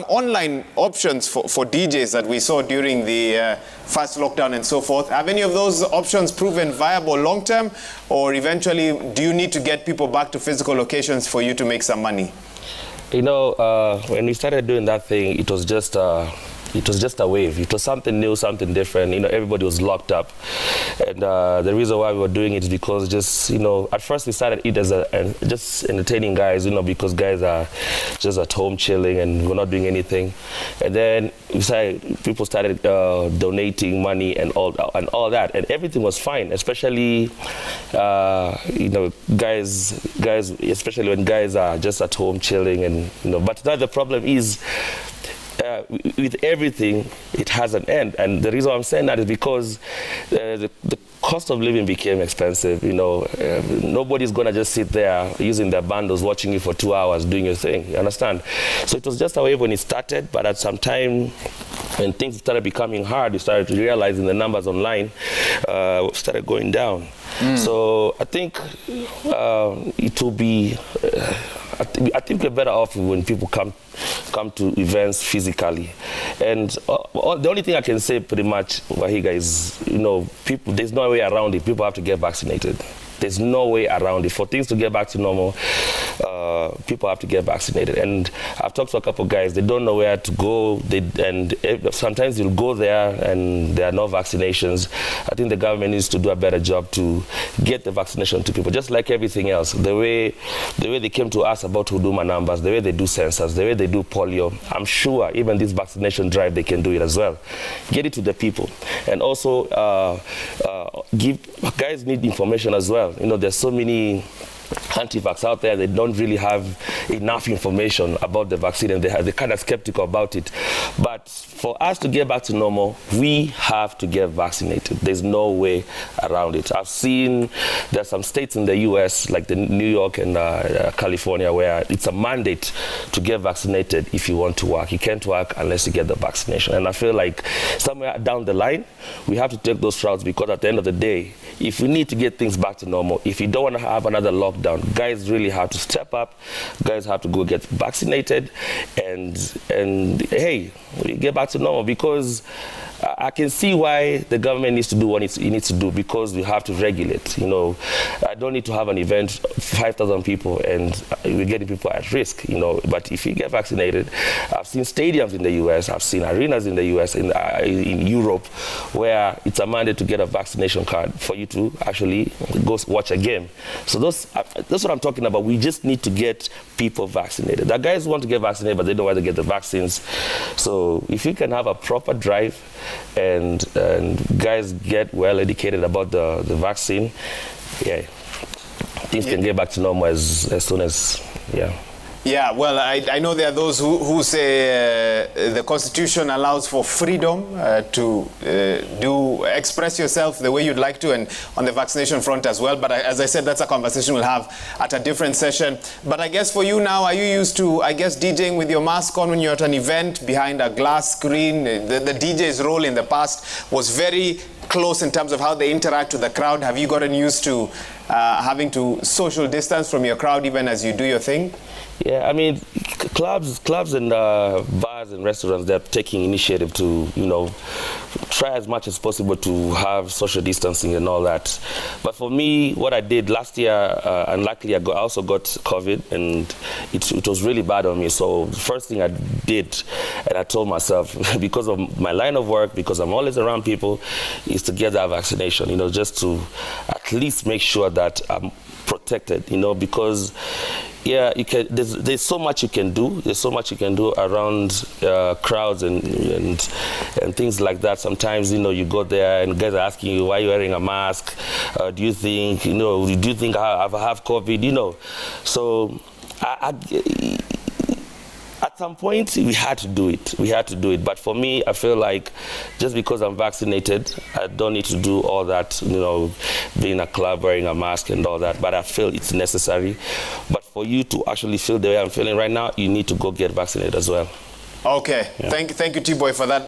Online options for DJs that we saw during the first lockdown and so forth, have any of those options proven viable long term, or eventually do you need to get people back to physical locations for you to make some money? You know, when we started doing that thing, it was just a wave. It was something new, something different. You know, everybody was locked up. And the reason why we were doing it is because just, you know, at first we started it as just entertaining guys, you know, because guys are just at home chilling and we're not doing anything. And then people started donating money and all that. And everything was fine, especially, you know, guys, especially when guys are just at home chilling and, you know, but now the problem is, with everything, it has an end. And the reason I'm saying that is because the cost of living became expensive. You know, nobody's going to just sit there using their bundles, watching you for 2 hours, doing your thing. You understand? So it was just a wave when it started, but at some time, when things started becoming hard, we started realizing the numbers online started going down. So I think it will be... I think we're better off when people come to events physically. And the only thing I can say pretty much, Wahiga, is, you know, there's no way around it. People have to get vaccinated. There's no way around it. For things to get back to normal, people have to get vaccinated. And I've talked to a couple of guys, they don't know where to go, and sometimes you'll go there and there are no vaccinations. I think the government needs to do a better job to get the vaccination to people, just like everything else. The way they came to us about Huduma numbers, the way they do census, the way they do polio, I'm sure even this vaccination drive, they can do it as well. Get it to the people. And also, guys need information as well. You know, there's so many anti-vax out there, they don't really have enough information about the vaccine and they're kind of skeptical about it. But for us to get back to normal, we have to get vaccinated. There's no way around it. I've seen there's some states in the US, like New York and California, where it's a mandate to get vaccinated if you want to work. You can't work unless you get the vaccination. And I feel like somewhere down the line, we have to take those routes, because at the end of the day, if we need to get things back to normal, if you don't want to have another lockdown, guys really have to step up. Guys have to go get vaccinated, and hey, we get back to normal, because I can see why the government needs to do what it needs to do, because we have to regulate. You know, I don't need to have an event, 5,000 people, and we're getting people at risk, you know. But if you get vaccinated, I've seen stadiums in the US, I've seen arenas in the US, in Europe, where it's a mandate to get a vaccination card for you to actually go watch a game. So that's what I'm talking about. We just need to get people vaccinated. The guys want to get vaccinated, but they don't want to get the vaccines. So if you can have a proper drive, and guys get well educated about the vaccine, yeah, things can get back to normal as soon as, yeah. Yeah, well, I know there are those who say the Constitution allows for freedom to express yourself the way you'd like to, and on the vaccination front as well. But as I said, that's a conversation we'll have at a different session. But I guess for you now, are you used to, I guess, DJing with your mask on when you're at an event behind a glass screen? The DJ's role in the past was very close in terms of how they interact with the crowd. Have you gotten used to having to social distance from your crowd even as you do your thing? Yeah, I mean, clubs and bars and restaurants, they're taking initiative to, you know, try as much as possible to have social distancing and all that. But for me, what I did last year, unluckily, I also got COVID, and it was really bad on me. So the first thing I did, and I told myself, because of my line of work, because I'm always around people, is to get that vaccination, you know, just to at least make sure that I'm protected, you know, because yeah, there's so much you can do. There's so much you can do around crowds and things like that. Sometimes, you know, you go there and guys are asking you, why are you wearing a mask? Do you think, you know, do you think I have COVID? You know, so at some point, we had to do it. We had to do it. But for me, I feel like just because I'm vaccinated, I don't need to do all that, you know, being in a club, wearing a mask and all that. But I feel it's necessary. But for you to actually feel the way I'm feeling right now, you need to go get vaccinated as well. Okay. Yeah. Thank you, T-Boy, for that.